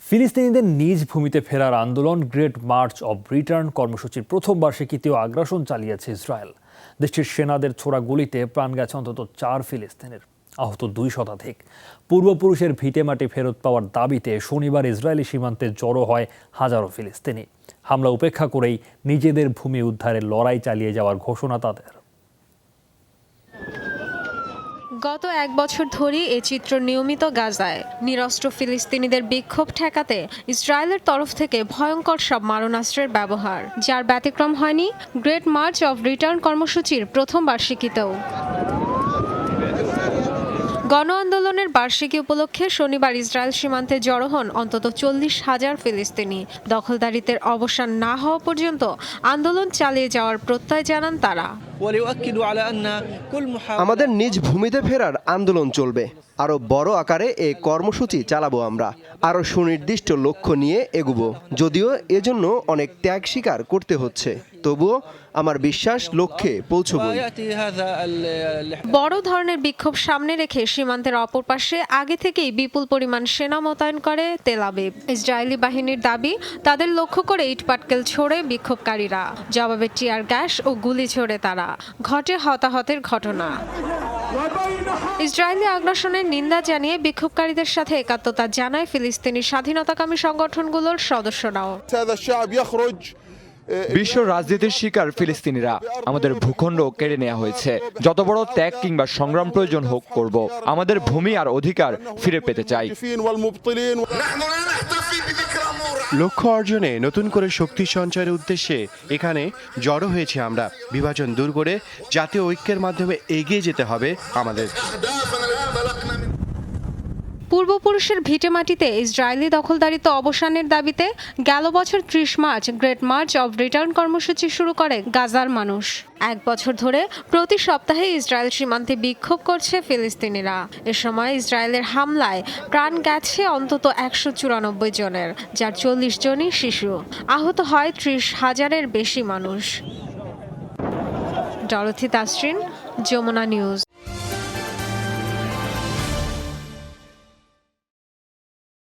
ফিলিস্তিনিদের নিজ ভূমিতে ফেরার আন্দোলন গ্রেট মার্চ অব রিটার্ন কর্মসূচির প্রথম বার্ষিকীতেও আগ্রাসন চালিয়েছে ইসরায়েল। দেশটির সেনাদের ছোড়া গুলিতে প্রাণ গেছে অন্তত 4 ফিলিস্তিনের, আহত 2 শতাধিক। পূর্বপুরুষের ভিটেমাটি ফেরত পাওয়ার দাবিতে শনিবার ইসরায়েলি সীমান্তে জড়ো হয় হাজারো ফিলিস্তিনি। হামলা উপেক্ষা করেই নিজেদের ভূমি উদ্ধারের লড়াই চালিয়ে যাওয়ার ঘোষণা তাদের। গত 1 বছর ধরেই এ চিত্র নিয়মিত গাজায়। নিরস্ত্র ফিলিস্তিনিদের বিক্ষোভ ঠেকাতে ইসরায়েলের তরফ থেকে ভয়ঙ্কর সব মারণাস্ত্রের ব্যবহার, যার ব্যতিক্রম হয়নি গ্রেট মার্চ অব রিটার্ন কর্মসূচির প্রথম বার্ষিকীতেও। গণ আন্দোলনের বার্ষিকী উপলক্ষে শনিবার ইসরায়েল সীমান্তে জড়ো হন অন্তত 40,000 ফিলিস্তিনি। দখলদারিত্বের অবসান না হওয়া পর্যন্ত আন্দোলন চালিয়ে যাওয়ার প্রত্যয় জানান তারা। আমাদের নিজ ভূমিতে ফেরার আন্দোলন চলবে। আরও বড় আকারে এই কর্মসূচি চালাবো আমরা। আরও সুনির্দিষ্ট লক্ষ্য নিয়ে এগুবো। যদিও এজন্য অনেক ত্যাগ স্বীকার করতে হচ্ছে, তবুও আমার বিশ্বাস লক্ষ্যে পৌঁছবো। বড় ধরনের বিক্ষোভ সামনে রেখে সীমান্তের অপর পাশে আগে থেকেই বিপুল পরিমাণ সেনা মোতায়েন করে তেল আবিব। ইসরায়েলি বাহিনীর দাবি, তাদের লক্ষ্য করে ইটপাটকেল ছোড়ে বিক্ষোভকারীরা। জবাবে টিয়ার গ্যাস ও গুলি ছোড়ে তারা। ঘটে হতাহতের ঘটনা। ইসরায়েলি আগ্রাসনের নিন্দা জানিয়ে বিক্ষোভকারীদের সাথে একাত্মতা জানায় ফিলিস্তিনি স্বাধীনতাকামী সংগঠনগুলোর সদস্যরাও। বিশ্ব রাজনীতির শিকার ফিলিস্তিনিরা। আমাদের ভূখণ্ড কেড়ে নেওয়া হয়েছে। যত বড় ত্যাগ কিংবা সংগ্রাম প্রয়োজন হোক করব। আমাদের ভূমি আর অধিকার ফিরে পেতে চাই। লক্ষ্য অর্জনে নতুন করে শক্তি সঞ্চয়ের উদ্দেশ্যে এখানে জড়ো হয়েছে আমরা। বিভাজন দূর করে জাতীয় ঐক্যের মাধ্যমে এগিয়ে যেতে হবে আমাদের। পূর্বপুরুষের ভিটেমাটিতে ইসরায়েলি দখলদারিত্ব অবসানের দাবিতে গেল বছর 30 March great March of return কর্মসূচি শুরু করে গাজার মানুষ। 1 বছর ধরে প্রতি সপ্তাহে ইসরায়েল সীমান্তে বিক্ষোভ করছে ফিলিস্তিনিরা। এ সময় ইসরায়েলের হামলায় প্রাণ গেছে অন্তত 194 জনের, যার 40 জনই শিশু। আহত হয় 30,000-এর বেশি মানুষ। Dorothy Tasrin, Jamuna news.